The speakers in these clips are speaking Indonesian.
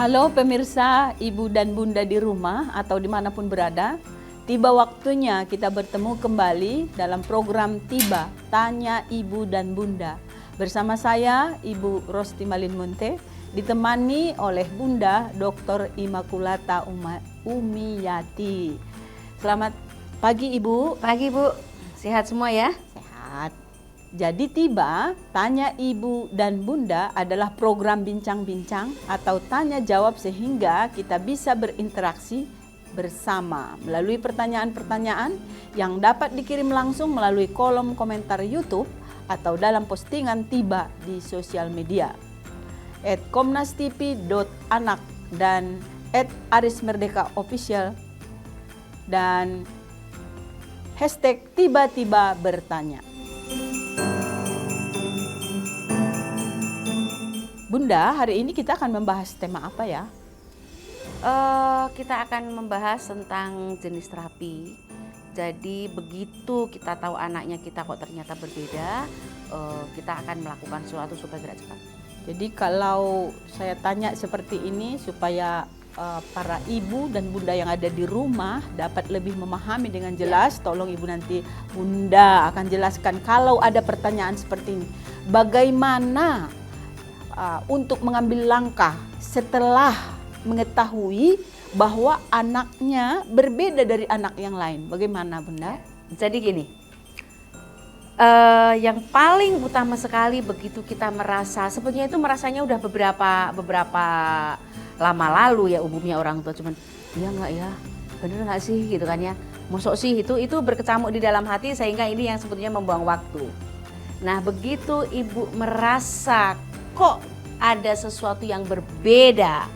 Halo pemirsa, ibu dan bunda di rumah atau dimanapun berada. Tiba waktunya kita bertemu kembali dalam program Tiba, Tanya Ibu dan Bunda. Bersama saya, Ibu Rosti Malin Munte, ditemani oleh Bunda Dr. Immaculata Umiyati. Selamat pagi Ibu. Pagi Bu, sehat semua ya? Sehat. Jadi Tiba, Tanya Ibu dan Bunda adalah program bincang-bincang atau tanya jawab sehingga kita bisa berinteraksi bersama melalui pertanyaan-pertanyaan yang dapat dikirim langsung melalui kolom komentar YouTube atau dalam postingan Tiba di sosial media @komnastv.anak dan @arismerdekaofficial dan hashtag tiba-tiba bertanya. Bunda, hari ini kita akan membahas tema apa ya? Kita akan membahas tentang jenis terapi. Jadi begitu kita tahu anaknya kita kok ternyata berbeda, kita akan melakukan sesuatu supaya gerak cepat. Jadi kalau saya tanya seperti ini supaya para ibu dan bunda yang ada di rumah dapat lebih memahami dengan jelas, tolong ibu nanti bunda akan jelaskan kalau ada pertanyaan seperti ini. Bagaimana untuk mengambil langkah setelah mengetahui bahwa anaknya berbeda dari anak yang lain? Bagaimana Bunda? Jadi gini, yang paling utama sekali begitu kita merasa, sebenarnya itu merasanya udah beberapa lama lalu ya umumnya orang tua, cuman iya nggak ya, bener nggak sih gitu kan ya, mosok sih itu berkecamuk di dalam hati sehingga ini yang sebetulnya membuang waktu. Nah begitu ibu merasa kok ada sesuatu yang berbeda,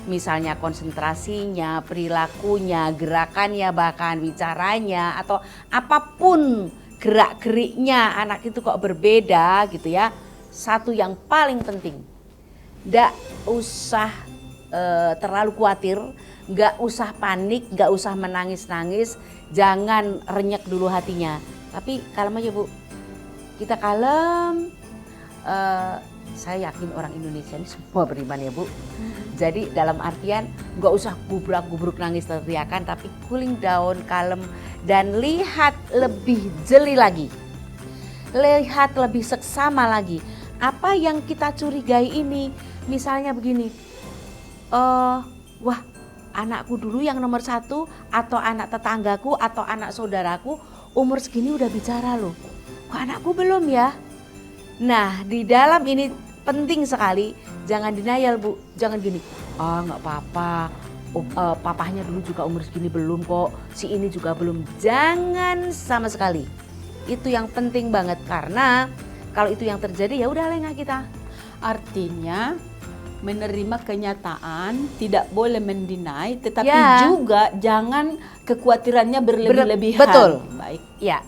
misalnya konsentrasinya, perilakunya, gerakannya, bahkan bicaranya atau apapun gerak-geriknya anak itu kok berbeda gitu ya. Satu yang paling penting, nggak usah terlalu khawatir, nggak usah panik, nggak usah menangis-nangis, jangan renyek dulu hatinya. Tapi kalem aja Bu, kita kalem. Saya yakin orang Indonesia ini semua beriman ya Bu. Jadi dalam artian nggak usah gubrak-gubruk nangis teriakan, tapi cooling down, kalem, dan lihat lebih jeli lagi. Lihat lebih seksama lagi. Apa yang kita curigai ini, misalnya begini, wah anakku dulu yang nomor 1 atau anak tetanggaku atau anak saudaraku umur segini udah bicara loh. Kok anakku belum ya? Nah di dalam ini penting sekali, jangan denial Bu, jangan gini, nggak apa-apa, papahnya dulu juga umur segini belum kok, si ini juga belum, jangan sama sekali. Itu yang penting banget, karena kalau itu yang terjadi ya udah lengah kita. Artinya menerima kenyataan, tidak boleh mendinai, tetapi juga jangan kekhawatirannya berlebih-lebihan. Betul. Baik. Ya.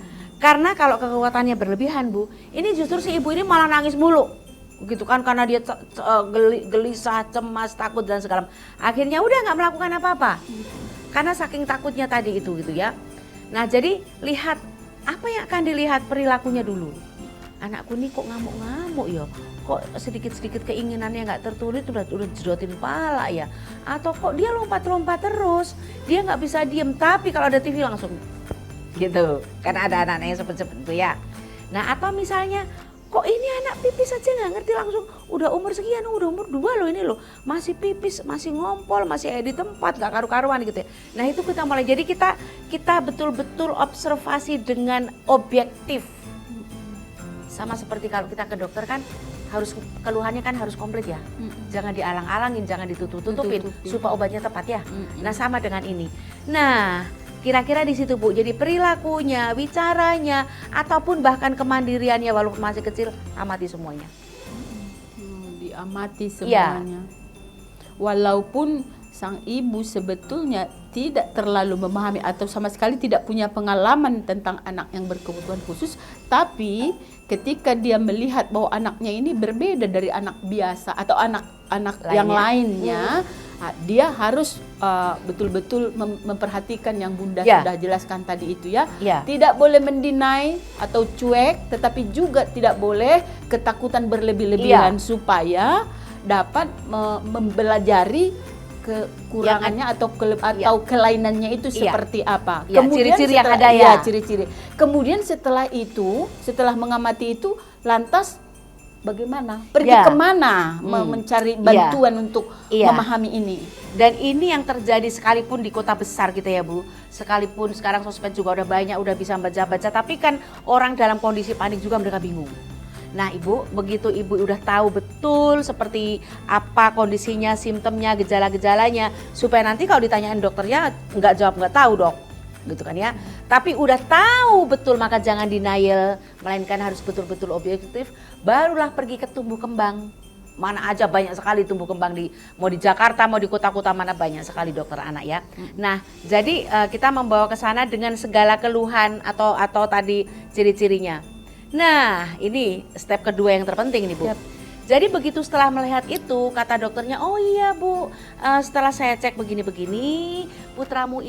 Karena kalau kekuatannya berlebihan Bu, ini justru si ibu ini malah nangis mulu, gitu kan, karena dia gelisah, cemas, takut dan segala. Akhirnya udah nggak melakukan apa-apa, karena saking takutnya tadi itu gitu ya. Nah jadi lihat apa yang akan dilihat, perilakunya dulu. Anakku nih kok ngamuk-ngamuk ya, kok sedikit-sedikit keinginannya nggak tertulis udah jedotin pala ya, atau kok dia lompat-lompat terus, dia nggak bisa diem, tapi kalau ada TV langsung gitu, karena ada anak-anak yang cepet-cepet itu ya. Nah atau misalnya kok ini anak pipis aja nggak ngerti, langsung udah umur sekian, udah umur 2 loh ini loh, masih pipis, masih ngompol, masih ada di tempat nggak karu-karuan gitu ya. Nah itu kita mulai, jadi kita betul-betul observasi dengan objektif. Sama seperti kalau kita ke dokter kan harus, keluhannya kan harus komplit ya, jangan dialang-alangin, jangan ditutup-tutupin supaya obatnya tepat ya. Nah sama dengan ini. Nah kira-kira di situ Bu, jadi perilakunya, bicaranya, ataupun bahkan kemandiriannya walaupun masih kecil, amati semuanya. Diamati semuanya. Walaupun sang ibu sebetulnya tidak terlalu memahami atau sama sekali tidak punya pengalaman tentang anak yang berkebutuhan khusus, tapi ketika dia melihat bahwa anaknya ini berbeda dari anak biasa atau anak-anak yang lainnya, dia harus betul-betul memperhatikan yang Bunda sudah jelaskan tadi itu ya. Tidak boleh mendinai atau cuek, tetapi juga tidak boleh ketakutan berlebih-lebihan supaya dapat mempelajari kekurangannya atau kelainannya itu seperti apa. Ya, ciri-ciri yang ada ya. Ciri-ciri. Kemudian setelah itu, setelah mengamati itu, lantas bagaimana? Pergi kemana mencari bantuan untuk memahami ini? Dan ini yang terjadi sekalipun di kota besar gitu ya Bu. Sekalipun sekarang sosmed juga udah banyak, udah bisa baca-baca. Tapi kan orang dalam kondisi panik juga mereka bingung. Nah Ibu, begitu Ibu udah tahu betul seperti apa kondisinya, simptomnya, gejala-gejalanya. Supaya nanti kalau ditanyain dokternya nggak jawab nggak tahu dok. Gitu kan ya. Tapi udah tahu betul maka jangan denial. Melainkan harus betul-betul objektif. Barulah pergi ke tumbuh kembang. Mana aja banyak sekali tumbuh kembang mau di Jakarta, mau di kota-kota mana banyak sekali dokter anak ya. Nah, jadi kita membawa ke sana dengan segala keluhan atau tadi ciri-cirinya. Nah, ini step kedua yang terpenting nih Bu. Yep. Jadi begitu setelah melihat itu, kata dokternya, oh iya Bu, setelah saya cek begini-begini, putrimu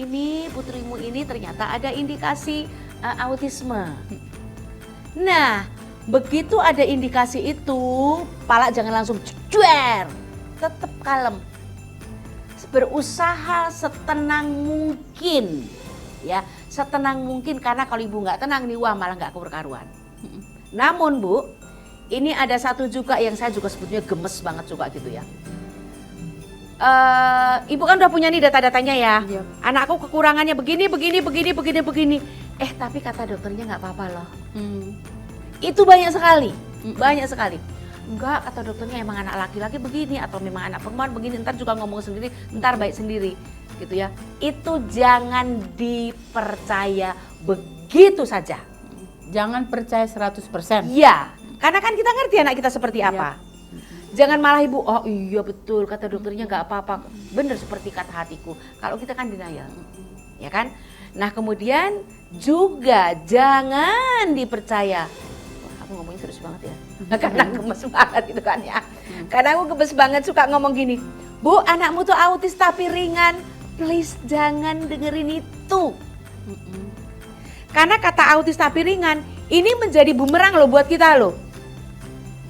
ini ternyata ada indikasi autisme. Nah, begitu ada indikasi itu, pala jangan langsung cuer, tetap kalem. Berusaha setenang mungkin, ya, setenang mungkin karena kalau Ibu nggak tenang nih, wah malah nggak karuan. Namun Bu, ini ada satu juga yang saya juga sebetulnya gemes banget juga gitu ya. Ibu kan udah punya nih data-datanya ya. Yep. Anakku kekurangannya begini. Tapi kata dokternya nggak apa-apa loh. Itu banyak sekali. Enggak, kata dokternya emang anak laki-laki begini atau memang anak perempuan begini, ntar juga ngomong sendiri, ntar baik sendiri gitu ya. Itu jangan dipercaya begitu saja. Jangan percaya 100%. Iya, karena kan kita ngerti anak kita seperti apa. Jangan malah Ibu, oh iya betul kata dokternya nggak apa-apa. Bener seperti kata hatiku. Kalau kita kan denial, ya kan? Nah kemudian juga jangan dipercaya. Wah, aku ngomongnya serius banget ya. Karena gemes banget gitu kan ya. Karena aku gemes banget suka ngomong gini. Bu, anakmu tuh autis tapi ringan. Please jangan dengerin itu. Karena kata autis tapi ringan, ini menjadi bumerang loh buat kita loh.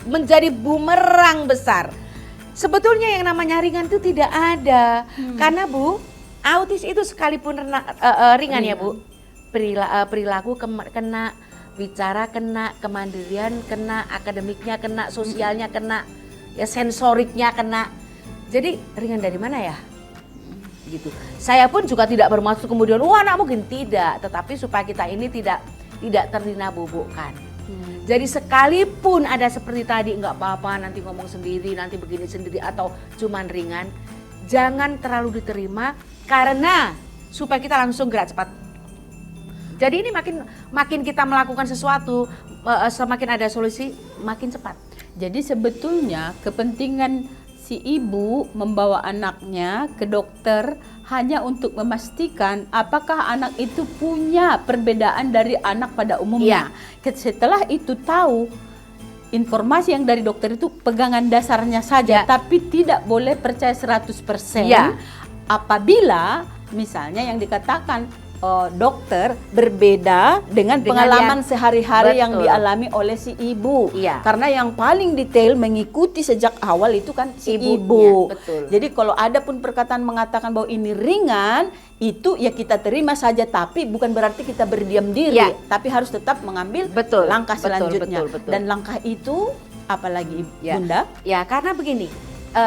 Menjadi bumerang besar. Sebetulnya yang namanya ringan itu tidak ada. Karena Bu, autis itu sekalipun ringan ya Bu. Perilaku kena, bicara kena, kemandirian kena, akademiknya kena, sosialnya kena, ya sensoriknya kena. Jadi ringan dari mana ya? Gitu. Saya pun juga tidak bermaksud kemudian wah anak mungkin tidak, tetapi supaya kita ini tidak terdinabobokkan. Jadi sekalipun ada seperti tadi nggak apa-apa nanti ngomong sendiri, nanti begini sendiri atau cuman ringan, jangan terlalu diterima karena supaya kita langsung gerak cepat. Jadi ini makin kita melakukan sesuatu, semakin ada solusi, makin cepat. Jadi sebetulnya kepentingan si ibu membawa anaknya ke dokter hanya untuk memastikan apakah anak itu punya perbedaan dari anak pada umumnya. Setelah itu tahu informasi yang dari dokter itu pegangan dasarnya saja, tapi tidak boleh percaya 100%. Apabila misalnya yang dikatakan dokter berbeda dengan pengalaman sehari-hari yang dialami oleh si ibu. Karena yang paling detail mengikuti sejak awal itu kan si ibu. Jadi kalau ada pun perkataan mengatakan bahwa ini ringan, itu ya kita terima saja, tapi bukan berarti kita berdiam diri, tapi harus tetap mengambil langkah selanjutnya. Dan langkah itu apalagi Bunda? Ya karena begini,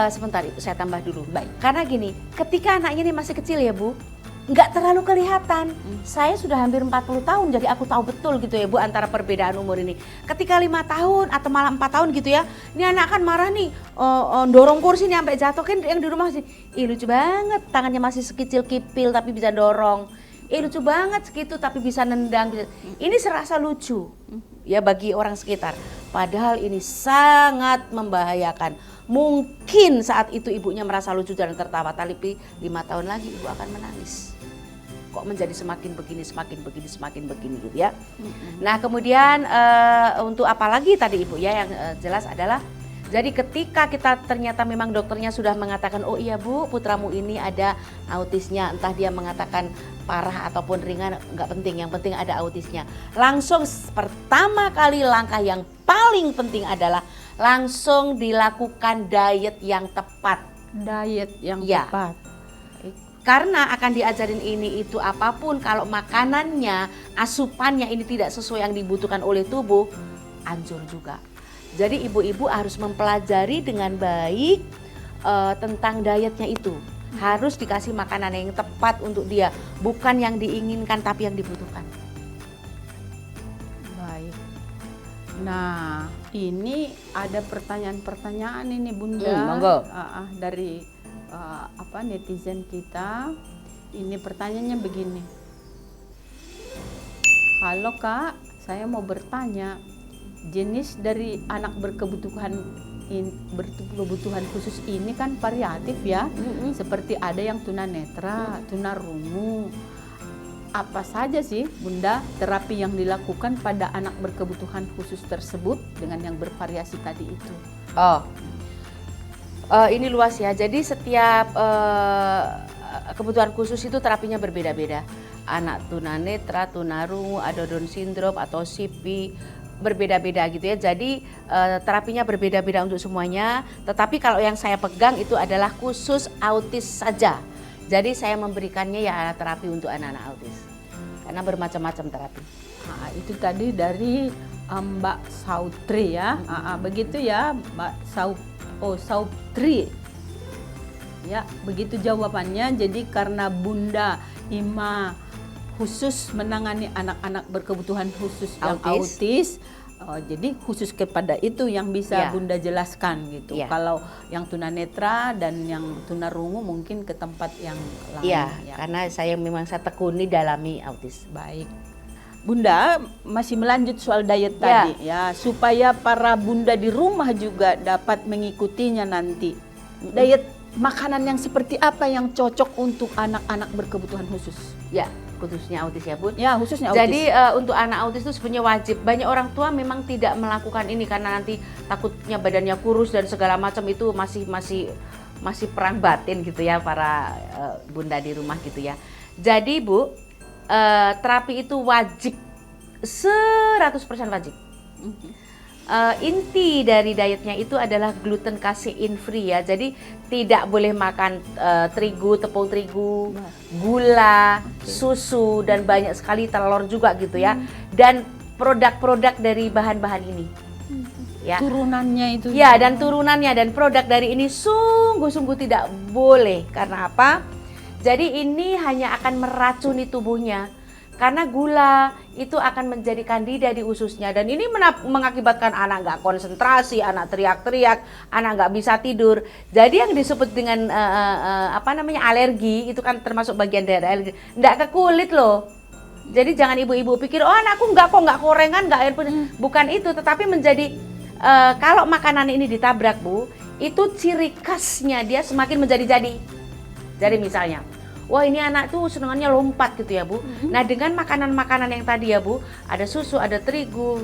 sebentar Ibu saya tambah dulu. Baik. Karena gini, ketika anaknya ini masih kecil ya Bu, nggak terlalu kelihatan. Saya sudah hampir 40 tahun jadi aku tahu betul gitu ya Bu antara perbedaan umur ini. Ketika 5 tahun atau malah 4 tahun gitu ya, ini anak kan marah nih, dorong kursi nih sampai jatuh, kan yang di rumah sih, lucu banget, tangannya masih sekecil kipil tapi bisa dorong. Lucu banget segitu tapi bisa nendang. Ini serasa lucu ya bagi orang sekitar. Padahal ini sangat membahayakan. Mungkin saat itu ibunya merasa lucu dan tertawa, tapi 5 tahun lagi ibu akan menangis. Kok menjadi semakin begini gitu ya. Nah kemudian untuk apa lagi tadi Ibu ya yang jelas adalah, jadi ketika kita ternyata memang dokternya sudah mengatakan, oh iya Bu putramu ini ada autisnya, entah dia mengatakan parah ataupun ringan nggak penting, yang penting ada autisnya. Langsung pertama kali langkah yang paling penting adalah langsung dilakukan diet yang tepat. Diet yang tepat. Karena akan diajarin ini itu apapun, kalau makanannya, asupannya ini tidak sesuai yang dibutuhkan oleh tubuh, hancur juga. Jadi ibu-ibu harus mempelajari dengan baik tentang dietnya itu. Harus dikasih makanan yang tepat untuk dia, bukan yang diinginkan tapi yang dibutuhkan. Baik. Nah, ini ada pertanyaan-pertanyaan ini Bunda. Monggo. Dari netizen kita. Ini pertanyaannya begini. Halo Kak, saya mau bertanya, jenis dari anak berkebutuhan khusus ini kan variatif ya. Seperti ada yang tunanetra, tunarungu. Apa saja sih Bunda terapi yang dilakukan pada anak berkebutuhan khusus tersebut dengan yang bervariasi tadi itu? Ini luas ya. Jadi setiap kebutuhan khusus itu terapinya berbeda-beda. Anak tunanetra, tunarungu, ada Down syndrome atau CP, berbeda-beda gitu ya. Jadi terapinya berbeda-beda untuk semuanya. Tetapi kalau yang saya pegang itu adalah khusus autis saja. Jadi saya memberikannya ya terapi untuk anak-anak autis. Karena bermacam-macam terapi. Itu tadi dari Mbak Sautri ya. Begitu ya Mbak Sautri. Ya, begitu jawabannya. Jadi karena Bunda Ima khusus menangani anak-anak berkebutuhan khusus yang autis, jadi khusus kepada itu yang bisa Bunda jelaskan gitu. Kalau yang tunanetra dan yang tunarungu mungkin ke tempat yang lain. Ya, karena saya tekuni dalami autis. Baik. Bunda masih melanjut soal diet tadi ya, supaya para bunda di rumah juga dapat mengikutinya nanti. Diet makanan yang seperti apa yang cocok untuk anak-anak berkebutuhan khusus? Ya, khususnya autis ya Bun. Ya, khususnya autis. Jadi untuk anak autis itu sebenarnya wajib. Banyak orang tua memang tidak melakukan ini karena nanti takutnya badannya kurus dan segala macam, itu masih perang batin gitu ya para bunda di rumah gitu ya. Jadi Bu, terapi itu wajib, 100% wajib. Inti dari dietnya itu adalah gluten casein free ya. Jadi tidak boleh makan terigu, tepung terigu, gula, susu, dan banyak sekali telur juga gitu ya. Dan produk-produk dari bahan-bahan ini. Ya. Turunannya itu. Ya, dan turunannya dan produk dari ini sungguh-sungguh tidak boleh. Karena apa? Jadi ini hanya akan meracuni tubuhnya. Karena gula itu akan menjadi kandida di ususnya, dan ini mengakibatkan anak nggak konsentrasi, anak teriak-teriak, anak nggak bisa tidur. Jadi yang disebut dengan alergi itu kan termasuk bagian dari alergi. Nggak ke kulit loh. Jadi jangan ibu-ibu pikir anakku nggak korengan, nggak air putih. Bukan itu, tetapi menjadi kalau makanan ini ditabrak Bu, itu ciri khasnya dia semakin menjadi-jadi. Jadi misalnya, wah ini anak tuh senangannya lompat gitu ya Bu. Nah dengan makanan-makanan yang tadi ya Bu, ada susu, ada terigu,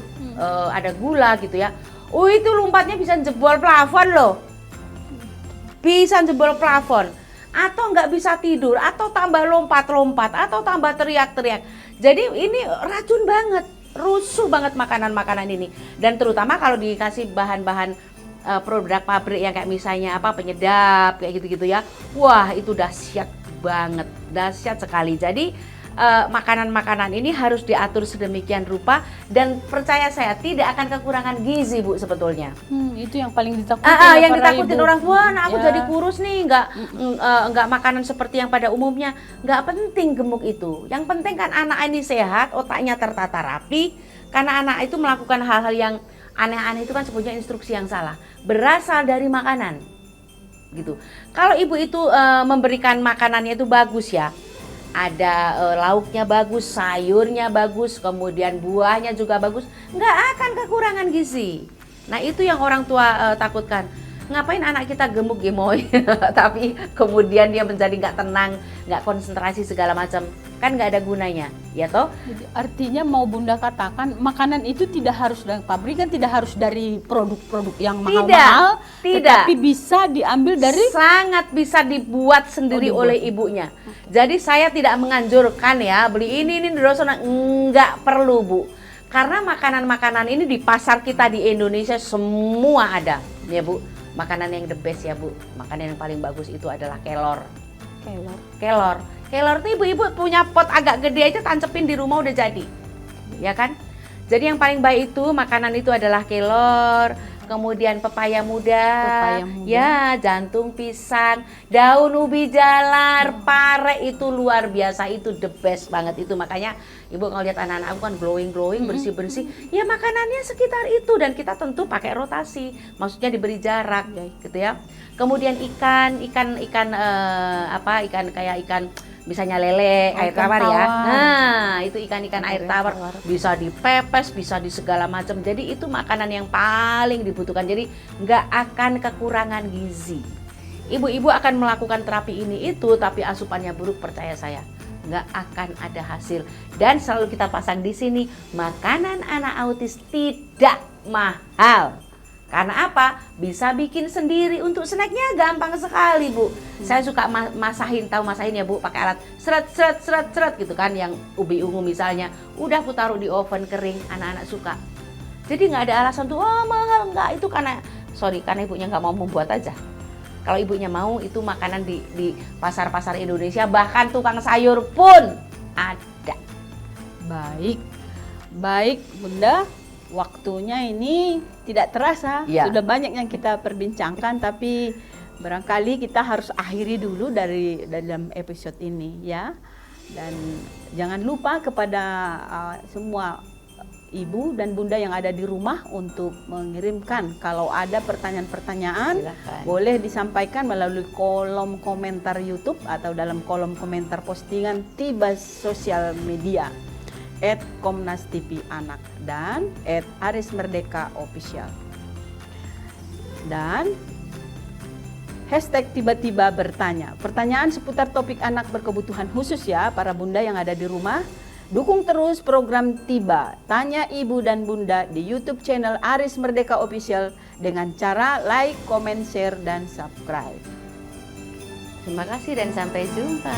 ada gula gitu ya. Oh itu lompatnya bisa jebol plafon loh. Bisa jebol plafon. Atau nggak bisa tidur, atau tambah lompat-lompat, atau tambah teriak-teriak. Jadi ini racun banget, rusuh banget makanan-makanan ini. Dan terutama kalau dikasih bahan-bahan produk pabrik yang kayak misalnya penyedap kayak gitu-gitu ya. Wah itu dahsyat banget, dahsyat sekali. Jadi makanan-makanan ini harus diatur sedemikian rupa, dan percaya saya tidak akan kekurangan gizi Bu sebetulnya. Itu yang paling ditakutin. Yang ditakutin orang tua, aku jadi kurus nih, nggak makanan seperti yang pada umumnya. Nggak penting gemuk itu. Yang penting kan anak ini sehat, otaknya tertata rapi. Karena anak itu melakukan hal-hal yang aneh-aneh itu kan sebenarnya instruksi yang salah, berasal dari makanan. Gitu. Kalau ibu itu memberikan makanannya itu bagus ya, ada lauknya bagus, sayurnya bagus, kemudian buahnya juga bagus, nggak akan kekurangan gizi. Nah itu yang orang tua takutkan. Ngapain anak kita gemuk gemoy tapi kemudian dia menjadi nggak tenang, nggak konsentrasi segala macam, kan nggak ada gunanya ya toh. Jadi, artinya mau Bunda katakan makanan itu tidak harus dari pabrikan, tidak harus dari produk-produk yang mahal-mahal, tetapi bisa diambil dari, sangat bisa dibuat sendiri oleh ibunya. Jadi saya tidak menganjurkan ya beli ini nggak perlu Bu. Karena makanan-makanan ini di pasar kita di Indonesia semua ada ya Bu. Makanan yang the best ya Bu, makanan yang paling bagus itu adalah kelor. Kelor. Kelor. Kelor tuh ibu-ibu punya pot agak gede aja tancepin di rumah udah jadi. Ya kan? Jadi yang paling baik itu makanan itu adalah kelor, kemudian pepaya muda, ya jantung pisang, daun ubi jalar, pare itu luar biasa, itu the best banget itu. Makanya ibu kalau lihat anak-anak aku kan glowing bersih-bersih, ya makanannya sekitar itu dan kita tentu pakai rotasi, maksudnya diberi jarak gitu ya. Kemudian ikan kayak ikan misalnya lele, air tawar ya. Nah, itu ikan-ikan air tawar bisa dipepes, bisa di segala macam. Jadi itu makanan yang paling dibutuhkan. Jadi nggak akan kekurangan gizi. Ibu-ibu akan melakukan terapi ini itu, tapi asupannya buruk, percaya saya, nggak akan ada hasil. Dan selalu kita pasang di sini, makanan anak autis tidak mahal. Karena apa? Bisa bikin sendiri. Untuk snacknya gampang sekali, Bu. Saya suka masahin, tahu masahin ya, Bu, pakai alat seret gitu kan, yang ubi ungu misalnya. Udah aku taruh di oven kering, anak-anak suka. Jadi nggak ada alasan tuh, oh mahal, nggak. Itu karena ibunya nggak mau membuat aja. Kalau ibunya mau, itu makanan di pasar-pasar Indonesia, bahkan tukang sayur pun ada. Baik, Bunda. Waktunya ini tidak terasa, sudah banyak yang kita perbincangkan, tapi barangkali kita harus akhiri dulu dalam episode ini ya. Dan jangan lupa kepada semua ibu dan bunda yang ada di rumah untuk mengirimkan kalau ada pertanyaan-pertanyaan, boleh disampaikan melalui kolom komentar YouTube atau dalam kolom komentar postingan Tiba sosial media @komnastv-anak dan @arismerdeka_official. Dan hashtag tiba-tiba bertanya. Pertanyaan seputar topik anak berkebutuhan khusus ya, para bunda yang ada di rumah. Dukung terus program Tiba, Tanya Ibu dan Bunda di YouTube channel Aris Merdeka Official dengan cara like, comment, share, dan subscribe. Terima kasih dan sampai jumpa.